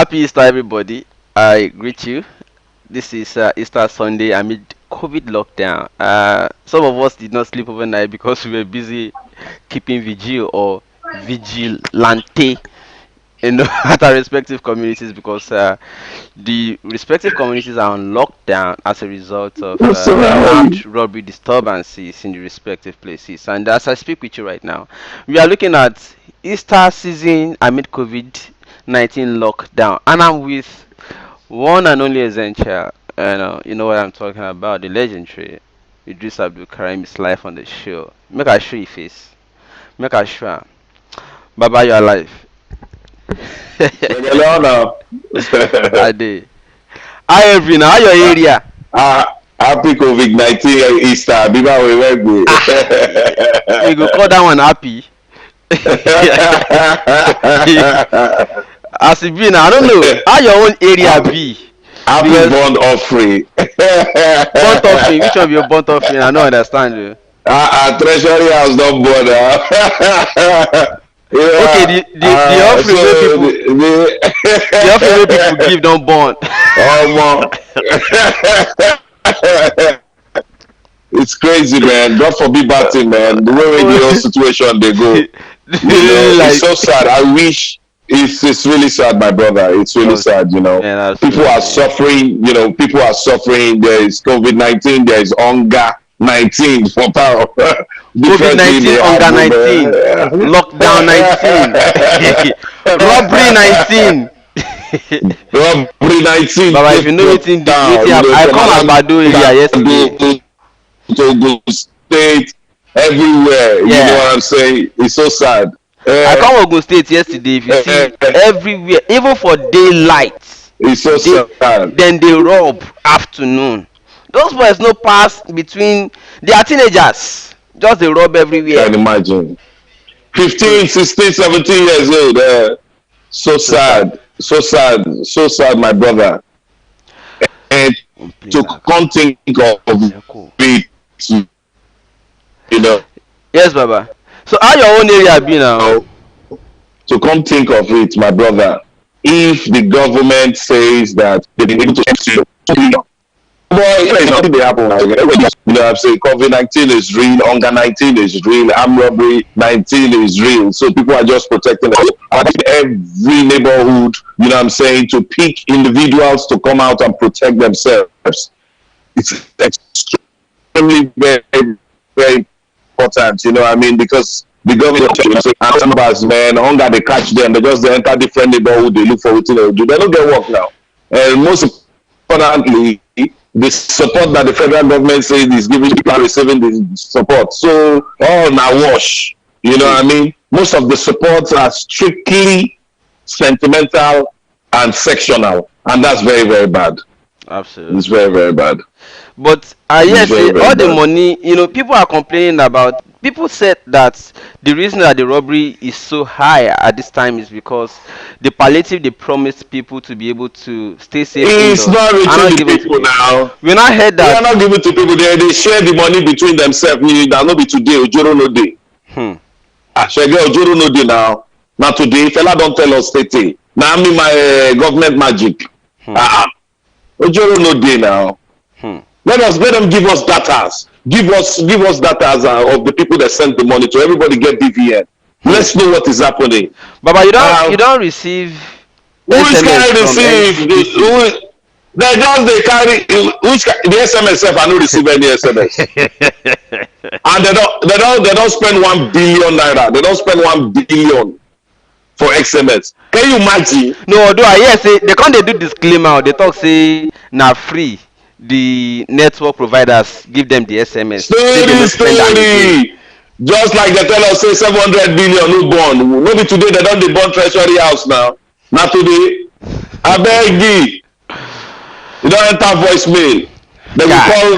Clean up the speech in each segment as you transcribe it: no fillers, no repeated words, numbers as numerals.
Happy Easter, everybody. I greet you. This is Easter Sunday amid COVID lockdown. Some of us did not sleep overnight because we were busy keeping vigil or vigilante, at our respective communities because the respective communities are on lockdown as a result of What's around? armed robbery disturbances in the respective places. And as I speak with you right now, we are looking at Easter season amid COVID-19 lockdown, and I'm with one and only essential. You know what I'm talking about, the legendary Eedris Abdulkareem is live on the show. Make I show you face. Make I show am. Baba, you are alive. Hello now. I did. How every now? How your area? Happy COVID-19 Easter. Biba we very good. Ah, we go call that one happy. As it be now, I don't know how your own area happy, be. happy Because bond offering. burnt offering, which one be your burnt offering? I don't understand you. Treasury house don't bother. Okay, Yeah. the offering where So people the offering where people give don't burn. um, it's crazy, man. God forbid bad thing, man. The way the whole situation they go, it's Like so sad. I wish it's really sad, my brother. It's really oh sad. man, People are absolutely. suffering. People are suffering. There is COVID-19. There is hunger 19 for power. COVID Differently, 19, they have hunger 19, lockdown 19, robbery 19. robbery 19 Baba, if take you know anything, down. I From come Agbado area yesterday. Alado to go state everywhere. You know Yeah, what I'm saying? It's so sad. I Uh, come Ogun State yesterday. If you see uh, everywhere, even for daylight, it's so they sad. then they rob afternoon. Those boys no pass between. They are teenagers. Just they rob everywhere. Can imagine. So 15, 16, 17 years old. So so sad. sad. So sad. So sad, my brother. And Play to back. come think of Cool. it, you know, Yes, Baba. So how your own area be now? to come think of it, my brother, if the government says that they've been able to empty 2 billion, boy, it's nothing they happen. I'm saying COVID-19 is real, hunger 19 is real, armed robbery 19 is real. So people are just protecting every neighborhood, I'm saying, to pick individuals to come out and protect themselves. It's extremely very, very important, because the government and numbers, man, hunger they catch them, they enter different neighborhood, they look for what they do. They don't get work now. And most importantly, the support that the federal government says is giving people are receiving the support. So all now wash. You know Hmm. what I mean? Most of the supports are strictly sentimental and sectional. And that's very, very bad. It's Absolutely. very, very bad. But It's yes, very, very all the bad. money, people are complaining about. People said that the reason that the robbery is so high at this time is because the palliative they promised people to be able to stay safe It's indoors not are reaching not the given to people people. now. We now heard They are that. not giving to people. They share the money between themselves. That not be today. Ojoro no day. Hmm, Shege Ojoro no day now. Now today, fella don't tell us tete. Now me my government magic. hmm, Ah, Ojoro no day now. hmm. Let them give us data. Give us data of the people that send the money to everybody get BVN. Hmm. Let's know what is happening. Baba, you Uh, don't receive who is SMS carry from receive? NCDC. They just they carry the SMS self. I don't receive any SMS. And they don't spend 1 billion naira. They don't spend 1 billion for XMS. Can you imagine? No, although I hear say they can't they do disclaimer. They talk say na free. The network providers give them the SMS. Say they no Story, spend am again. story. Just like they tell us say 700 billion no born. Maybe today they don't dey born treasury house now. Not today. I beg you. You don't enter voicemail. They will Guy, call.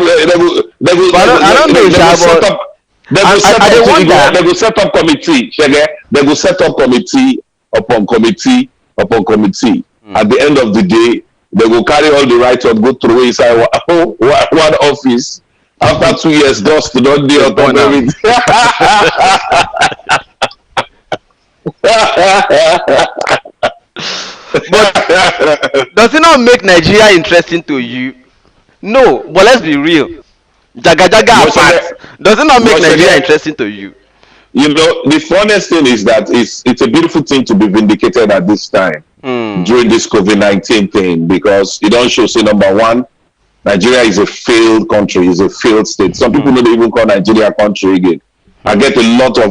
but I don't know, They will Sha, set but up. They will set I up. dey They wonder. will set up committee. Shege. They will set up committee upon committee upon committee. Hmm. At the end of the day, they will carry all the write up, go through inside one office. After 2 years, dust don't dey They on top burn of am. it. But does it not make Nigeria interesting to you? No, but let's be real. Jaga Jaga but apart, does it not make Nigeria Shege, interesting to you? the funniest thing is that it's a beautiful thing to be vindicated at this time Hmm. during this COVID-19 thing because it don't show, say, number one, Nigeria is a failed country, is a failed state. Some people Hmm. don't even call Nigeria a country again. I Hmm. get a lot of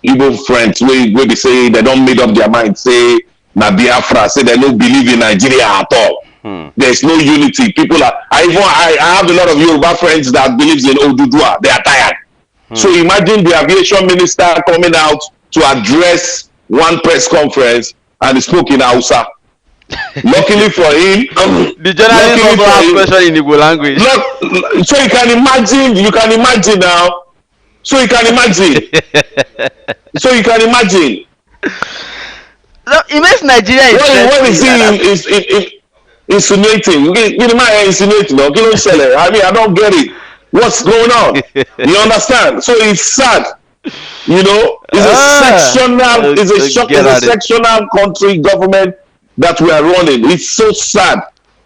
Igbo friends where they say they don't made up their mind, say na Biafra, say they don't believe in Nigeria at all. Hmm. There's no unity. People are I have a lot of Yoruba friends that believes in Odudua. They are tired. So Hmm. imagine the aviation minister coming out to address one press conference and he spoke in Hausa. Luckily for him, The journalist luckily also for ask him, question in Igbo language. so you can imagine now. So you can imagine. So you can imagine. So it makes Nigeria What is interesting. And he insinuating? You know, my insinuating. No, I mean, I don't get it. What's going on? You understand? So it's sad. You know, Get it's at a it. sectional country government that we are running. It's so sad.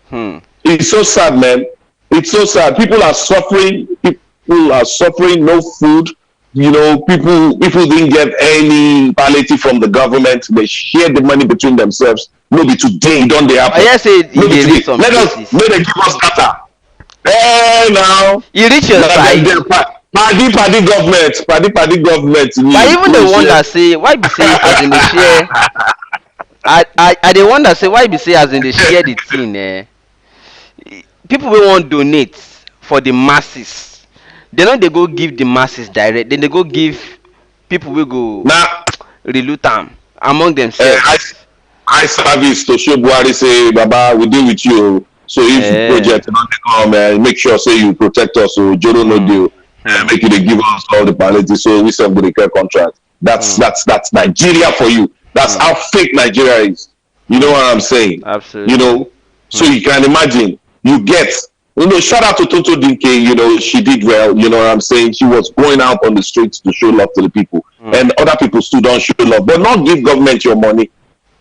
Hmm. It's so sad, man. It's so sad. People are suffering. People are suffering. No food. You know, people didn't get any palliative from the government. They share the money between themselves. Maybe today, don't they I happen? hear say he Maybe dey reach today. some places. Let them give us data. Hey, now. He reach your Now side. Paddy government But need even we the one share. that say why be say as in the share, I the one that say why be say as in the share the thing. People wey wan donate for the masses, they no dey go give the masses direct. Then they go give people wey go Now, reloot am among uh, themselves. I eye service to show Buhari say, Baba, we deal with you. So if Eh. project don't come, make sure say you protect us. So Joro no Hmm. deal. Hmm. Make you dey give us all the palliative. So we serve the care contract. Hmm. That's Nigeria for you. That's Hmm. how fake Nigeria is. You know Hmm. what I'm saying? You Absolutely. know. So Hmm. you can imagine. You get. You know, shout out to Toto Dinke. You know, she did well. You know what I'm saying? She was going out on the streets to show love to the people, Hmm. and other people still don't show love, but not give government your money.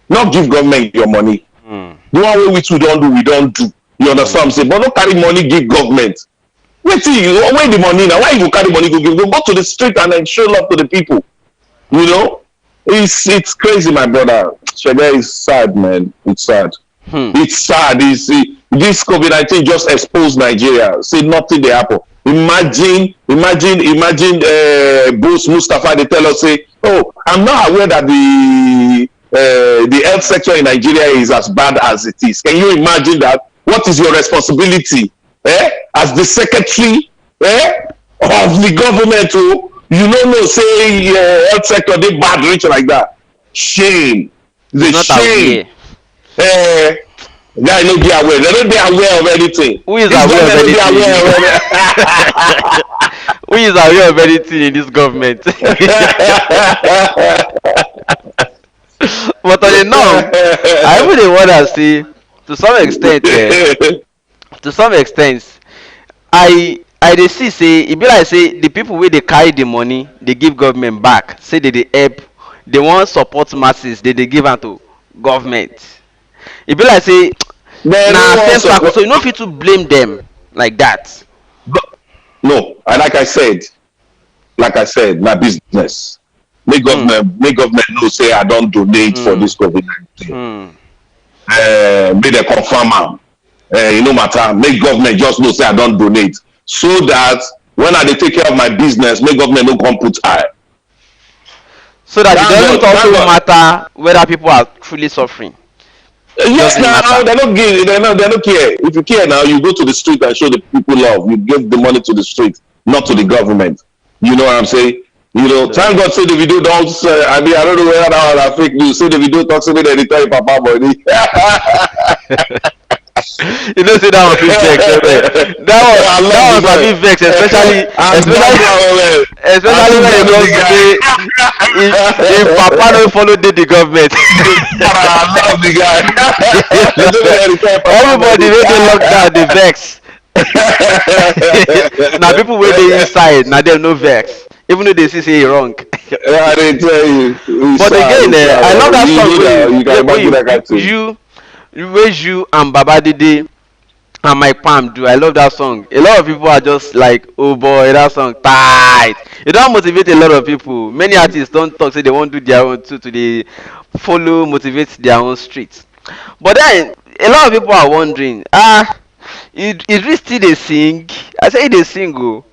Not give government your money. Hmm. The one way we don't do, we don't do. You understand what I'm Hmm. saying? But don't carry money, give government. Wait till you where the money now. Why you go carry money, go give? Go to the street and then show love to the people. You know? It's crazy, my brother. Shege is sad, man. It's sad. Hmm. It's sad. This COVID-19 just exposed Nigeria. See nothing they happen. Imagine Bruce Mustafa, they tell us, say, oh, I'm not aware that the health sector in Nigeria is as bad as it is. Can you imagine that? What is your responsibility as the secretary of the government? Oh, you don't know, say health sector they bad rich like that. Shame. He's The not shame. aware. Eh, guy no be aware. They don't be aware of anything. Who is This aware of government no be anything? aware of anything. Who is aware of anything in this government? But on the norm, I even dey wonder say to some extent, to some extent, I dey see say e be like say the people wey dey carry the money dey give government back say they dey help, they wan support masses, they dey give am to government. E be like say They na no same want circle, support. so you no fit to blame them like that. No, and like I said, na business. Hmm. Make government know say I don't donate for Hmm. this COVID-19. Hmm. Make dem confirm am. E no matter. Make government just know say I don't donate, so that when I dey take care of my business, make government no come put eye. So that it Thank doesn't God, also thank God. matter whether people are truly suffering. Yes, Doesn't now matter. they don't care. If you care now, you go to the street and show the people love. You give the money to the street, not to the Hmm. government. You know what I'm saying? You know, thank Absolutely. God say the video don't. I mean, I don't know whether that was a fake news. Say the video talks to me that they tell you papa money. You know, say that one fit vex. I That love one the guy. sabi vex, especially I love that man. I especially love when that they come to say if papa no follow dey the government. I love the guy. I don't know whether they tell you papa Everybody money. wey dey lockdown dey vex. Now people wey dey inside, now them no vex. Even though they see say e wrong. I didn't tell you. We But sad, again, we sad. I love that You song know that you can imagine that kind of thing. where you and Baba Dede and Mike Palm do. I love that song. A lot of people are just like, oh boy, that song tight. It don't motivate a lot of people. Many artists don't talk, say they won't do their own too, to they follow, motivate their own streets. But then a lot of people are wondering, it really still they sing. I say they sing, oh.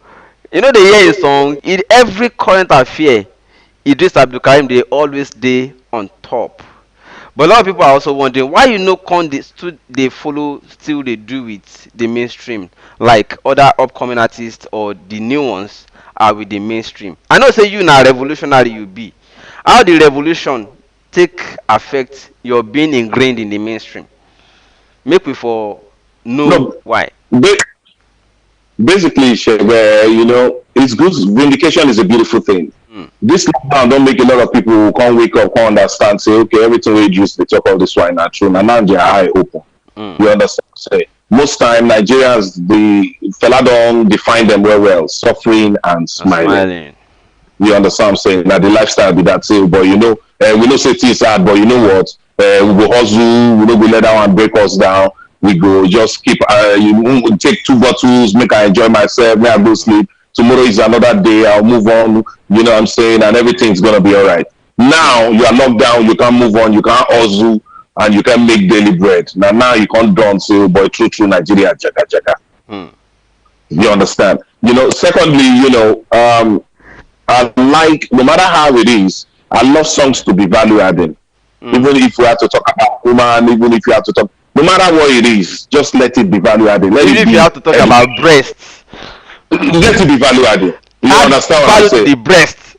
You know they hear a song in every current affair. Eedris Abdulkareem they always dey on top. But a lot of people are also wondering why you know con they still they follow still they do with the mainstream like other upcoming artists or the new ones are with the mainstream. I know say you now revolutionary you be. How the revolution take affect your being ingrained in the mainstream? Make we for know No, why. ba- basically, where it's good. Vindication is a beautiful thing. Mm, This lockdown don't make a lot of people who can't wake up, can't understand, say, okay, everything we use, they talk all this wine not true. And now their eye open. mm, You understand? Say, most time Nigerians, the fella don't define them well, suffering and I'm smiling. smiling. You understand what I'm saying? Now the lifestyle be that say, but we know say things hard, but you know what? We go hustle, we don't go let that one break us down. We go just keep take two bottles, make I enjoy myself, may I go sleep. Tomorrow is another day, I'll move on, you know what I'm saying, and everything's gonna be alright. Now you are locked down, you can't move on, you can't hustle, and you can make daily bread. Now you can't done say, oh boy, true Nigeria, jaga jaga. Mm, You understand? Secondly, I like, no matter how it is, I love songs to be value adding. mm. Even if we have to talk about woman, even if you have to talk, no matter what it is, just let it be value adding. Let Even it if you be, have to talk about breasts, let it be value adding. You add understand what I'm value to saying? the breast.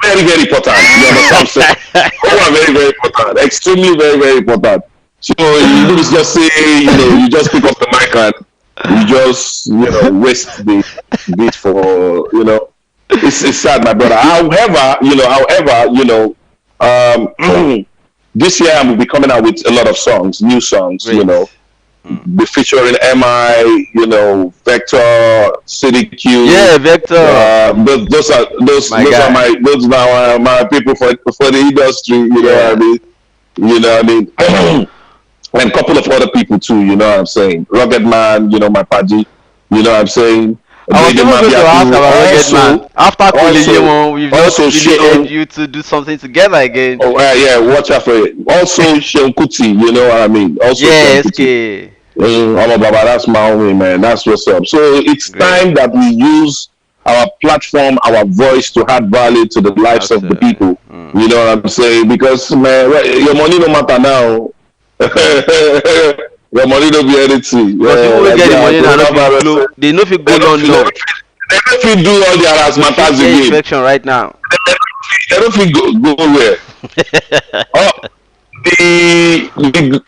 Very, very important. You understand what I'm saying? Oh, very, very important. Extremely, very, very important. So you just say, you just pick up the mic and you just, waste the beat for, it's sad, my brother. This year I will be coming out with a lot of songs, new songs, Great. Mm. be featuring MI, Vector, City Q. Yeah, Vector. My Those are guy. my people for the industry. You know what I Yeah. mean? You know what I mean? And a couple of other people too. You know what I'm saying? Rugged Man. My paddy. You know what I'm saying? I was Lady even going to ask Mabiatu. about Rugged Man. After Koleye Also, one, we've not also really heard shown. you to do something together again. Oh yeah, watch out for it. Also, Sean Kuti. You know what I mean? Also, Sean Yeah, Kuti. SK. Oh, Baba, that's my homie, man. That's what's up. So it's Great. time that we use our platform, our voice to add value to the lives of the Absolutely. people. Mm. You know what I'm saying? Because man, your money no matter now. Your money don't be anything. Because people will Like get the that. money now, no fit Coronavirus, blow. They no fit go London. they don't fit do all the You fit harassment get again. infection right now. They don't fit go where. Oh,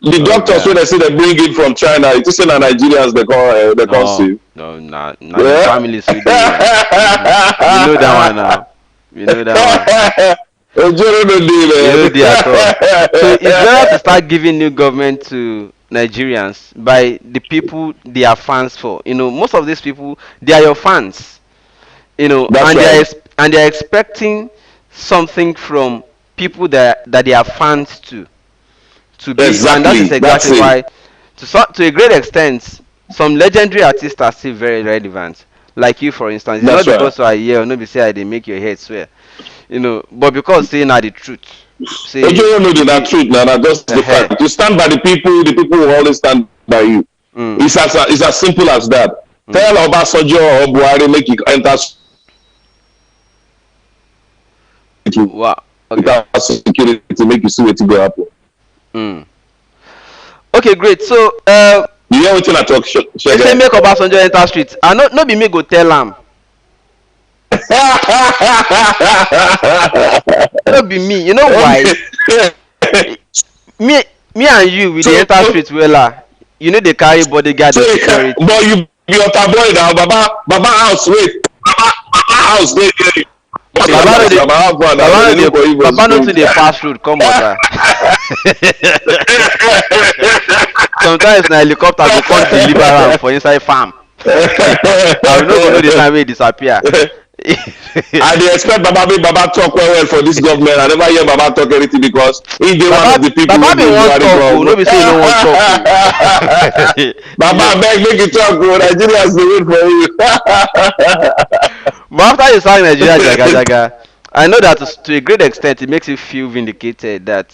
the Oh doctors when God. they say they bring it from China, it is in the Nigerians they can't No, see. no, not the Yeah. families we there. We know that one now. We know that one. Ojoro no You know the at all. So it's better to dey, start giving new government to Nigerians by the people they are fans for. Most of these people they are your fans. That's And they are right. and they are expecting something from people that they are fans to be, and that is Exactly. That's exactly it. why, to a great extent, some legendary artists are still very relevant. Like you, for instance, it's not That's right. because you are here, or not be say I they make your head swear, but because saying are the truth. Say Ojoro no dey na we, truth na just the uh fact. You stand by the people will always stand by you. mm, It's as simple as that. mm, Tell Obasanjo or Buhari make you enter security wow, okay, without security make you see wetin go happen. mm. Okay, great. So You hear wetin I talk, they say Shege? make Obasanjo enter street. I no be me go tell am. No be me. You know why? Okay. me me and you we So, dey enter street wella. Dey carry bodyguard so, or security. but you be Otta boy now, Baba house, wait. Baba house, dey. Baba no dey Baba house, Baba no they dey look for you for Baba no school. too dey pass road come water. Sometimes na helicopter go come deliver am for inside farm. I will not go know the time he disappear. I dey expect Baba make Baba talk well for this government. I never hear Baba talk anything because he dey one of the people Baba wey be dey wan Buhari talk o, no government. be say he no wan talk o. Baba abeg make you talk o, Nigerians dey wait for you. But after you sang Nigeria Jaga Jaga, I know that to a great extent it makes you feel vindicated that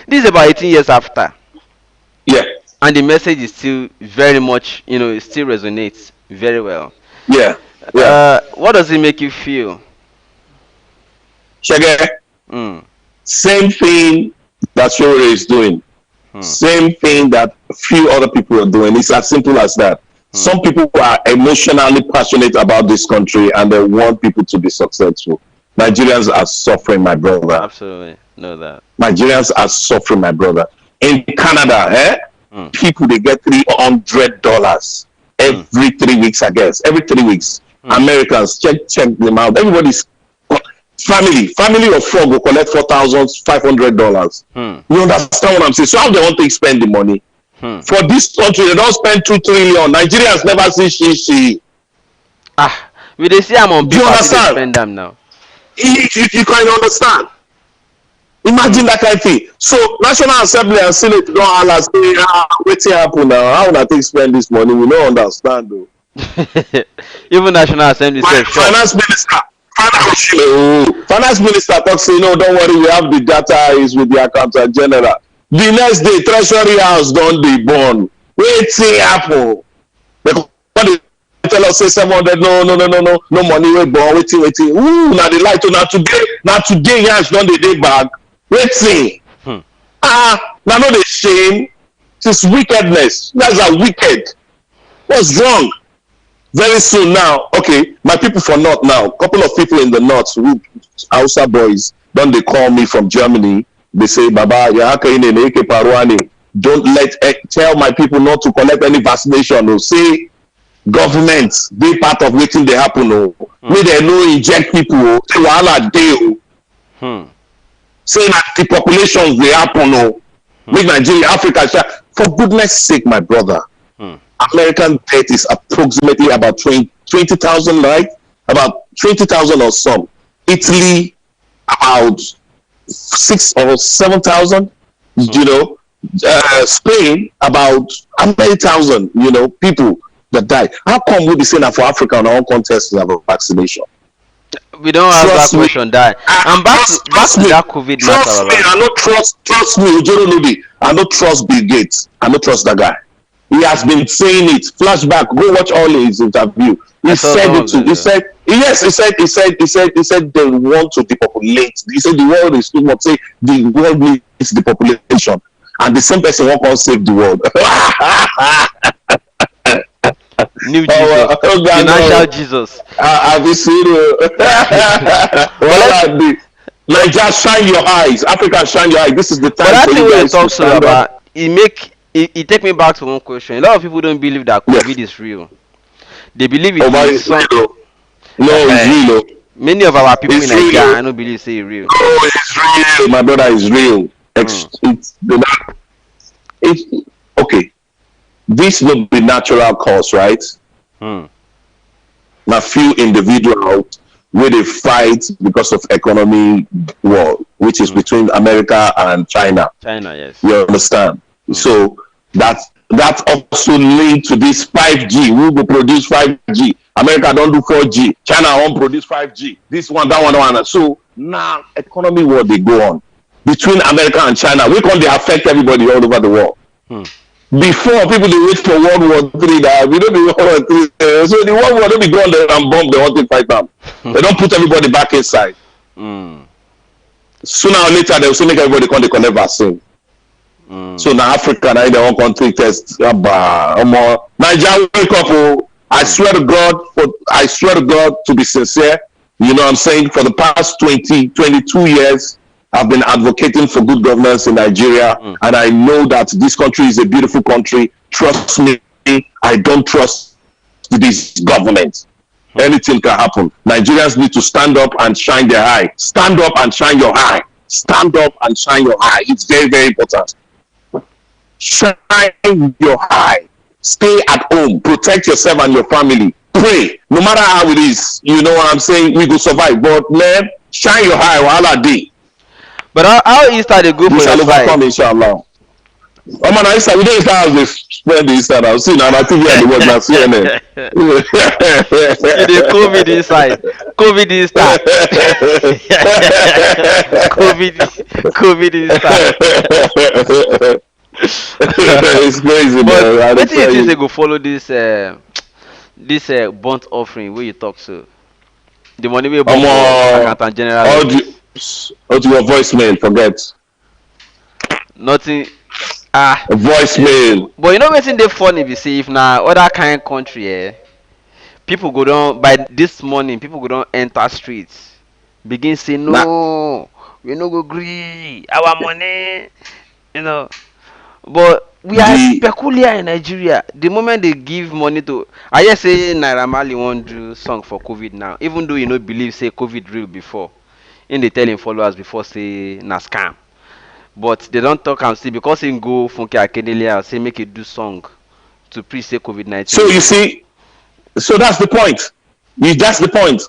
this is about 18 years after, Yeah, and the message is still very much, it still resonates very well. yeah, yeah. What does it make you feel? Shege, Mm. same thing that Shore is doing. Hmm. Same thing that few other people are doing. It's as simple as that. Some people are emotionally passionate about this country and they want people to be successful. Nigerians are suffering, my brother. Absolutely, know that. Nigerians are suffering, my brother. In Canada, people they get $300 every 3 weeks, I guess. Every 3 weeks. Americans, check them out. Everybody's family of four go collect $4,500. You understand what I'm saying? So how they want to spend the money? For this country, they don't spend 2 trillion. Nigerians never see she. We dey see am on Do you paper, we dey understand? spend them now. You can understand. Imagine that kind of thing. So National Assembly and Senate don't holler say, wetin happen now? How una take spend this money? We don't understand though. Even National Assembly My said, sure. Finance minister talk say, no, don't worry, we have the data is with the accountant general. The next day, Treasury House don dey burn. Wetin happen? They tell us say 700, no money wey burn. Wetin. Ooh, na the light. Na today yansh don dey back. Wetin? Na no dey shame. This wickedness. You guys are wicked. What's wrong? Very soon now, okay, my people for North now, couple of people in the North, Hausa boys, don't they call me from Germany? They say, Baba, don't tell my people not to collect any vaccination. Or say government, they part of waiting they happen. May they no inject people. Say wahala dey. Say that the populations they happen. Make Nigeria, Africa, for goodness sake, my brother. American debt is approximately about 20,000, right? About 20,000 or some. Italy, about 6,000 or 7,000. You know, Spain, about how many thousand? You know, people that die. How come we be saying that for Africa on our own contest to have a vaccination? We don't have that question. That and back to that COVID matter. Trust me, I don't trust me, Ujoro Nubi. I don't trust Bill Gates. I don't trust that guy. He has been saying it. Flashback. Go watch all his interview. He said it too. He said yes. He said they want to depopulate. He said the world is too much. Say the world needs the population, and the same person won't come save the world. New Jesus, financial Jesus. Have you seen it? Well, Nigeria, shine your eyes. Africa, shine your eyes. This is the time. But that's the way you talk to about. It take me back to one question. A lot of people don't believe that COVID is real. They believe it is something. No, it's real. Many of our people it's in Nigeria, real. I don't believe it's real. Oh, it's real. My brother is real. It's okay. This will be natural cause, right? Now, few individuals where they fight because of economy war, which is between America and China. China, yes. You understand? So that also lead to this 5G. We will produce 5G. America don't do 4G. China won't produce 5G. This one, that one. So now economy war they go on between America and China. We can't they affect everybody all over the world. Before people they wait for World War III, that we don't be World War III. So the World War don't be gone there and bomb. They want to fight them. They don't put everybody back inside. Sooner or later they will say make everybody come to collect vaccine. So now Africa, now they won't country test. Nigeria wake up. I swear to God, to be sincere, you know what I'm saying, for the past 22 years, I've been advocating for good governance in Nigeria, and I know that this country is a beautiful country. Trust me, I don't trust this government. Anything can happen. Nigerians need to stand up and shine their eye. Stand up and shine your eye. Stand up and shine your eye. It's very, very important. Shine your eye. Stay at home, protect yourself and your family. Pray, no matter how it is. You know what I'm saying? We go survive. But man, shine your eye, wahala day. But how Easter they go We for your shall side? overcome, inshallah. Oh man, I said we don't start the spread the Easter now. See now, TV and the work now CNN. You dey COVID inside. COVID Easter. COVID COVID Easter. It's crazy, But man. I wetin you tell think you. say go follow this burnt offering wey you talk so? The money wey burn for accountant general All office. your voicemail, forget. Nothing. Ah. Voicemail. But you know wetin dey funny be say if na other kind country people go don by this morning people go don enter streets begin say Now, no, we no go gree our money, you know. But we are the peculiar in Nigeria. The moment they give money to, I hear say Naira Marley wan do song for COVID now, even though you no believe say COVID real before. Him dey tell him followers before say na scam. But they don talk am still because him go Funke Akindele say make he do song to preach say COVID-19 so no you dey. see, so that's the point. That's the point.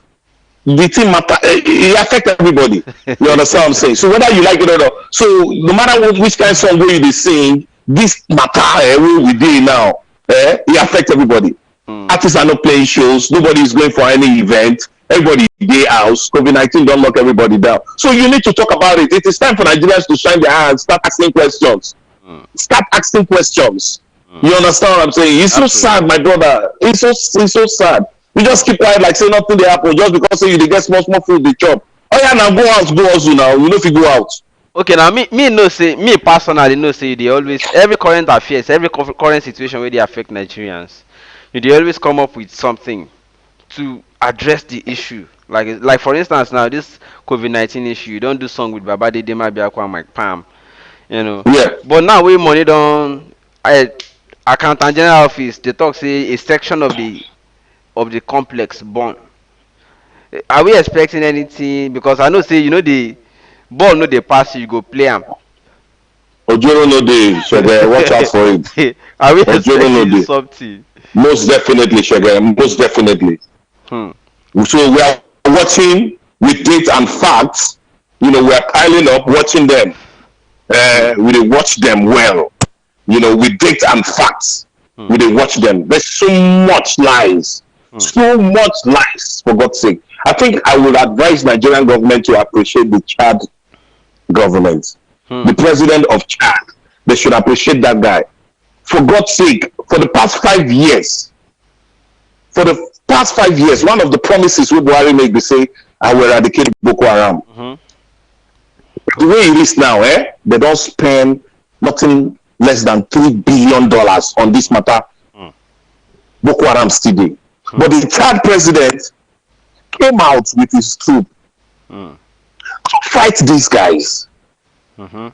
The thing matter. It affect everybody. You understand what I'm saying? So whether you like it or not, so no matter which kind of song wey you dey sing, this matter wey we dey now, it affect everybody. Hmm. Artists are not playing shows. Nobody is going for any event. Everybody dey house. COVID-19 don't lock everybody down. So you need to talk about it. It is time for Nigerians to shine their hands, start asking questions. Hmm. Start asking questions. Hmm. You understand what I'm saying? It's so sad, Absolutely. my brother. It's so sad. We just keep quiet like say nothing dey happen just because say you dey get small food dey chop. Oh yeah, now go out, go hustle now. You know if you go out. Okay, now me know say me personally know say you dey always every current affairs, every current situation wey dey affect Nigerians, you dey always come up with something to address the issue. Like for instance now this COVID-19 issue, you don do song with Babade Demabiakwa and Mike Pam, you know. Yeah. But now wey money don accountant general office dey talk say a section of the complex burn. Are we expecting anything? Because I know say you know the ball no dey pass you go play am. Ojoro no dey, Shege. Watch out for it. Are we Ojoro no expecting dey. something? Most definitely, Shege. Most definitely. Hmm. So we are watching with date and facts. You know, we are piling up, watching them. Hmm. We dey watch them well. You know, with date and facts. Hmm. We dey watch them. There's so much lies. Hmm. So much lies, for God's sake. I think I would advise Nigerian government to appreciate the Chad government. Hmm. The president of Chad. They should appreciate that guy. For God's sake, for the past 5 years, one of the promises we Buhari made, they say, I will eradicate Boko Haram. Mm-hmm. The way it is now, they don't spend nothing less than $3 billion on this matter. Hmm. Boko Haram still there. Hmm. But the Chad president came out with his troop Hmm. to fight these guys. Mm-hmm.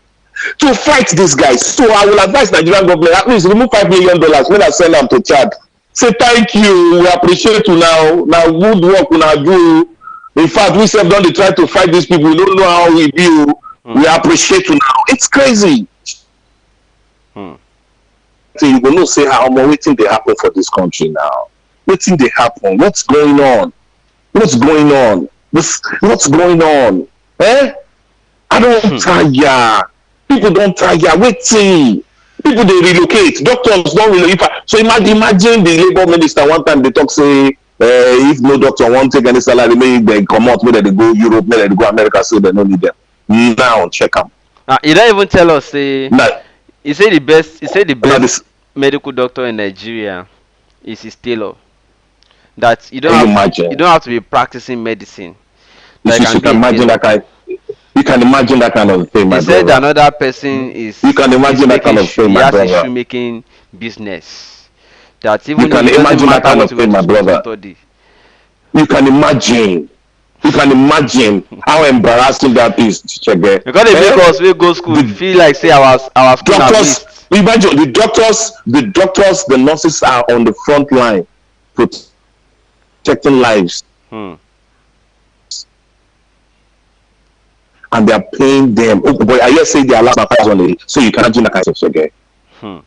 To fight these guys. So I will advise Nigerian government at least remove $5 million when I send them to Chad. Say thank you, we appreciate you now. Now good work we now do. In fact, we self don't try to fight these people. We don't know how we do. Hmm. We appreciate you now. It's crazy. Hmm. So you will not say how much waiting they happen for this country now. Waiting they happen. What's going on? What's going on? What's going on? I don't tire. People don't tire. Waiting. People they relocate. Doctors don't relocate. So imagine the labor minister one time they talk say if no doctor won't take any salary, maybe they come out, maybe they go Europe, maybe they go America, so they don't need them. Now check them. He don't even tell us say Now, he say the best this, medical doctor in Nigeria is his tailor. That you can you imagine? you don't have to be practicing medicine. That You can be can a imagine tailor. that kind. You can imagine that kind of thing, He my said brother. another person is You can imagine that making kind of thing, he my has a brother. shoemaking business. That You even though can it doesn't imagine that matter kind what of you went thing, to my school to brother. study. You can imagine. You can imagine how embarrassing that is, Chege. Because they make us we go school The feel like say our school na doctors, waste. imagine the nurses are on the front line protecting lives, Hmm. and they are paying them. Oh boy, I hear say they are last 5,000 a day. So you can imagine that kind of Chege. Hmm.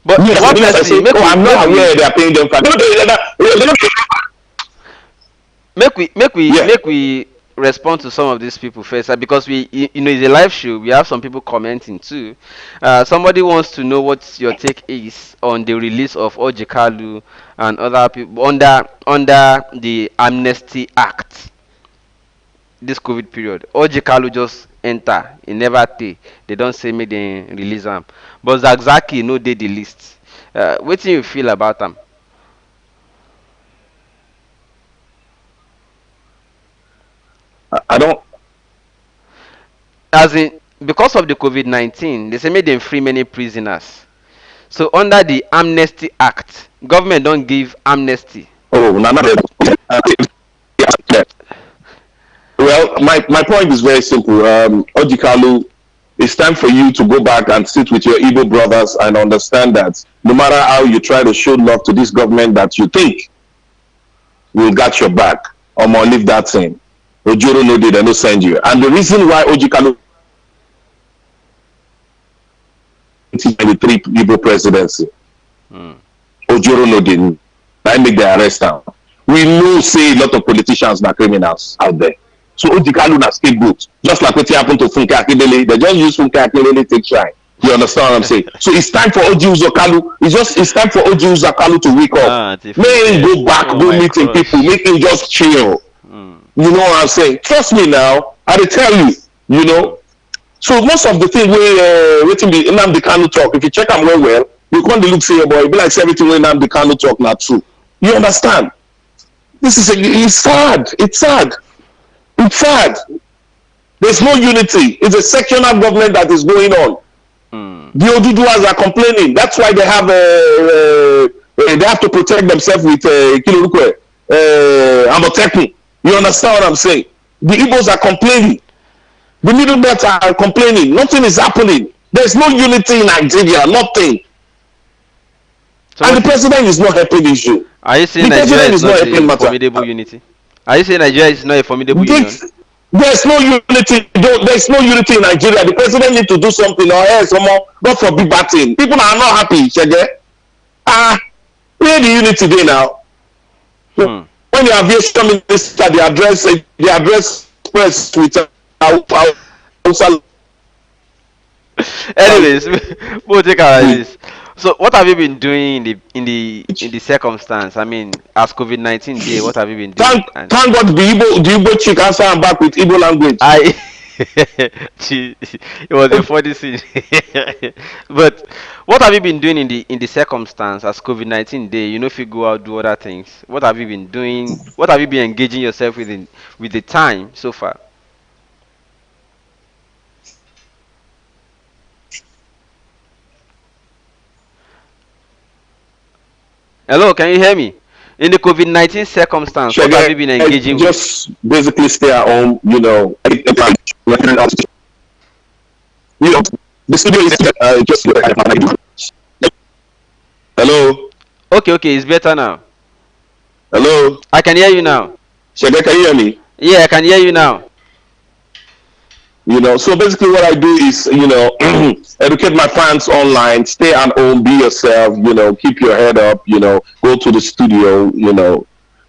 But Yes, one yes, I person, say, oh, I'm not aware they are paying them. They're not yeah. make we respond to some of these people first, because it's a live show. We have some people commenting too. Somebody wants to know what your take is on the release of Ojikalu and other people under the Amnesty Act this COVID period. Ojikalu just enter, e never tey. They don't say make dem release am, but Zakzaki no dey the list. Wetin you feel about am? I don't. As in, because of the COVID-19, they say make dem free many prisoners. So under the Amnesty Act, government don give amnesty. Oh, no, not that. Well, my point is very simple. Ojikalu, it's time for you to go back and sit with your Igbo brothers and understand that no matter how you try to show love to this government that you think will got your back, or more leave that thing. Ojoro no did, they no send you. And the reason why Ojikalu 2023 Igbo presidency, Mm. Ojoro no did, I make the arrest now. We know say a lot of politicians are criminals out there. So Ojikalu na scapegoat. Just like what happened to Funke Akindele, they just use Funke Akindele take shine. You understand what I'm saying? So it's time for Oji Uzakalu. It's time for Oji Uzakalu to wake up. Ah, Make him go back, oh go my meeting gosh. people, make him just chill. Mm. You know what I'm saying? Trust me now. I will tell you. You know. So most of the thing we waiting the Nnamdi Kanu talk. If you check them well, you can't look say boy. It be like everything when Nnamdi Kanu talk not true. You understand? It's sad. It's sad. It's sad. There's no unity. It's a sectional government that is going on. Mm. The Oduduwas are complaining. That's why they have to protect themselves with Amotekun. You understand what I'm saying? The Igbos are complaining. The middle belt are complaining. Nothing is happening. There's no unity in Nigeria. Nothing. So And the what president is not helping the issue. are you saying? The Nigeria president is is not not helping a matter. formidable unity? Are you saying Nigeria is not a formidable union? There's no unity. There's no unity in Nigeria. The president need to do something or else someone God forbid bad thing. People are not happy. Shege. Where the unity there now? Hmm. When the aviation minister the address press with Anyways, we'll take care of this. So, what have you been doing in the circumstance? I mean, as COVID-19 day, what have you been doing? And thank God the Igbo chick answer am back with Igbo language. I, it was a funny scene. But what have you been doing in the circumstance as COVID-19 day? You know, if you go out do other things, what have you been doing? What have you been engaging yourself with the time so far? Hello, can you hear me? In the COVID-19 circumstance, what have you been engaging with? Just basically stay at home, you know. You know, the studio is just hello, Okay, okay, it's better now. hello. I can hear you now. Shege, can you hear me? Yeah, I can hear you now. You know, so basically what I do is, you know, educate my fans online, stay at home, be yourself, you know, keep your head up, you know, go to the studio, you know,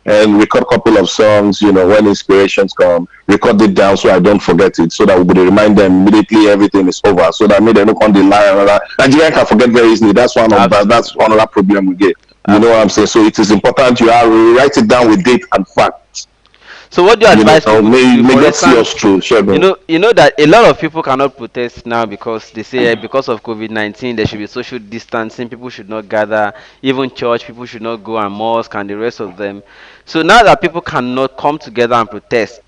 and record a couple of songs, you know, when inspirations come, record it down so I don't forget it, so that we will remind them immediately everything is over, so that maybe they don't come the lie another. Nigerian can forget very easily. That's that's one other problem we get. You know what I'm saying? So it is important you have write it down with date and fact. So what do you You advise know, people to do? may For God see us instance, through. Sure, bro. you know that a lot of people cannot protest now because they say because of COVID-19 there should be social distancing, people should not gather, even church people should not go and mosque and the rest of them. So now that people cannot come together and protest,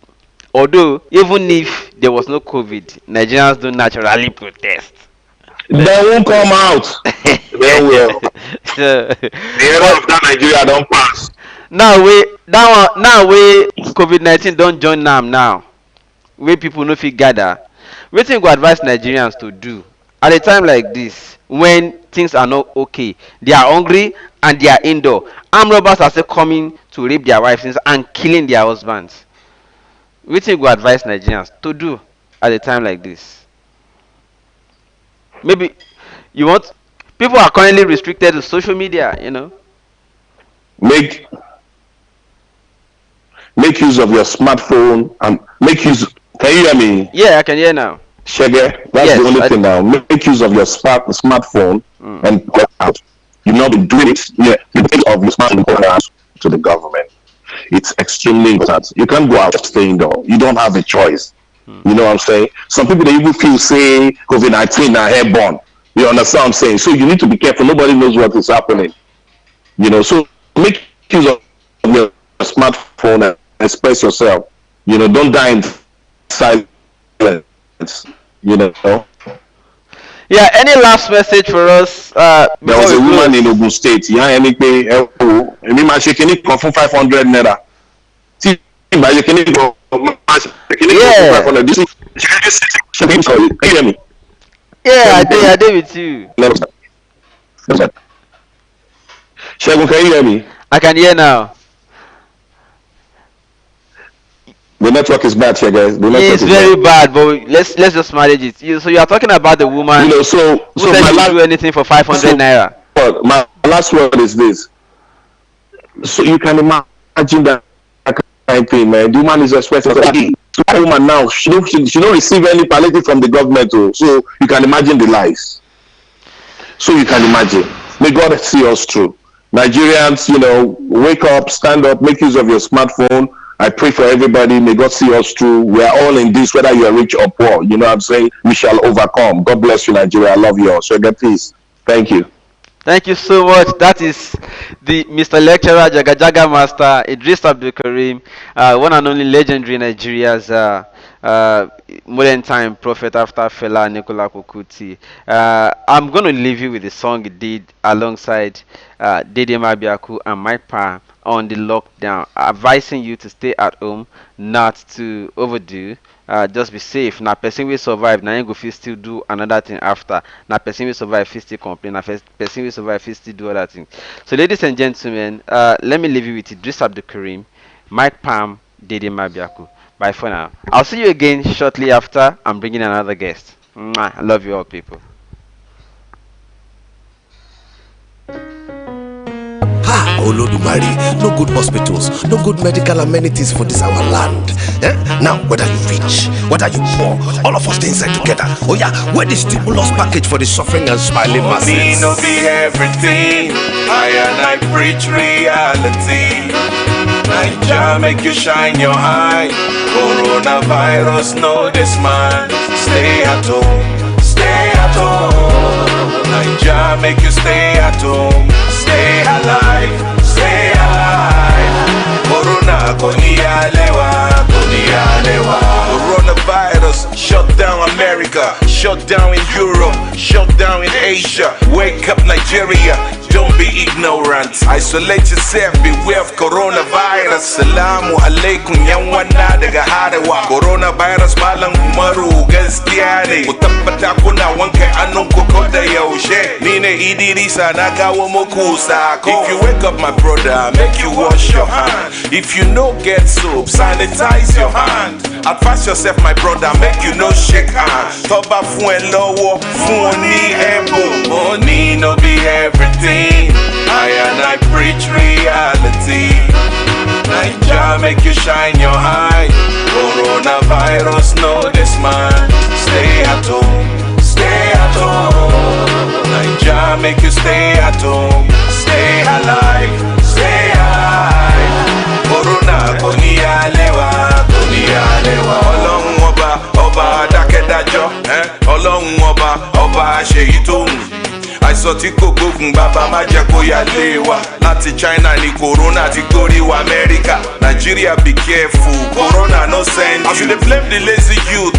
although even if there was no COVID, Nigerians don't naturally protest. They won't come out. They will. So, The era but of that Nigeria don't pass. now we COVID-19 don't join them now. Where people no fit gather, wetin you go advise Nigerians to do at a time like this when things are not okay, they are hungry and they are indoor, armed robbers are still coming to rape their wives and killing their husbands. Wetin you go advise Nigerians to do at a time like this? Maybe you want People are currently restricted to social media, you know. Make make use of your smartphone and make use. Can you hear me? Yeah, I can hear now. Shege, that's the Yes, only I thing do. now. Make use of your smartphone Mm. and go out. You not be doing it. Yeah, you think of your smartphone going out to the government. It's extremely important. You can't go out just stay indoor. You don't have a choice. Mm. You know what I'm saying? Some people they even feel say COVID-19 are airborne. You understand what I'm saying? So you need to be careful. Nobody knows what is happening. You know, so make use of your smartphone and express yourself. You know, don't die in silence. You know, Yeah, any last message for us there before was we a woman in close? Ogun State. Yeah, any pay, èmi máa ṣe kinní kan fún 500 naira. Tí ìgbà ṣe kinní kan, máa ṣe kinní kan fún Yeah, 500. Ṣé kí n sọ yìí? Can you hear me? yeah, Ṣẹ́gun, I did with you. Ṣẹ́gun, can you hear me? I can hear now. The network is bad here, guys. The network It's is very bad. bad, but let's just manage it. So you are talking about the You woman know, so who so said my she would last do anything for 500 naira. word is this. So you can imagine that kind of thing, man. The woman is expressing herself. So that woman now, she don't receive any palliative from the government, oh. So you can imagine the lies. So you can imagine. May God see us through. Nigerians, you know, wake up, stand up, make use of your smartphone. I pray for everybody. May God see us through. We are all in this, whether you are rich or poor. You know what I'm saying? We shall overcome. God bless you, Nigeria. I love you all. So get peace. Thank you. Thank you so much. That is the Mr. Lecturer Jagajaga Master Eedris Abdulkareem, one and only legendary Nigeria's modern time prophet after Fela Nicola Kukuti. I'm going to leave you with the song he did alongside Dede Mabiaku and Mike Palm on the lockdown, advising you to stay at home, not to overdo. Just be safe. Now, person will survive. Now, you go fit still do another thing after. Now, person will survive, fit still complain. Now, person will survive, fit still do other things. So, ladies and gentlemen, let me leave you with Idris Abdulkareem, Mike Palm, Dede Mabiaku. Bye for now. I'll see you again shortly after I'm bringing another guest. Mwah. I love you all, people. Ha! Olodumare, no good hospitals, no good medical amenities for this our land. Now, whether you rich, whether you poor, all of us stay inside together. Oh yeah, where the stimulus package for the suffering and smiling masses? Me no be everything, I and I preach reality. Naija make you shine your eye. Coronavirus, know this man. Stay at home, stay at home. Naija make you stay at home. Stay alive, stay alive. Corona konialewa, konialewa. Coronavirus shut down America, shut down in Europe, shut down in Asia. Wake up Nigeria, don't be ignorant. Isolate yourself, beware of coronavirus. Salamu alaikum yan wana daga harewa. Coronavirus malam umaru gaskiya ne. Ku tabbata kuna wanke hannun ku ko da yaushe. Ni ne Eedris na kawo muku sako. If you wake up my brother, make you wash your hand. If you no get soap, sanitize your hand. Advance yourself my brother, make you no shake hand. Toba fún ẹ lọ́wọ́, fún ọ ní ẹ̀bùn. Money no be everything, I and I preach reality. Naija make you shine your eye. Coronavirus know this man. Stay at home, stay at home. Naija make you stay at home. Stay alive, stay alive. Corona konialewa, konialewa. Ọlọ́run ọba adákẹ́dájọ́, Ọlọ́run ọba àṣeyí tó hùn. Àìsàn tí kò gbógun bàbá má jẹ́ kó yà lé wa. Láti China ni corona ti gorí wa Amẹ́ríkà. Nigeria be careful, corona no send you. As you dey blame the lazy youth.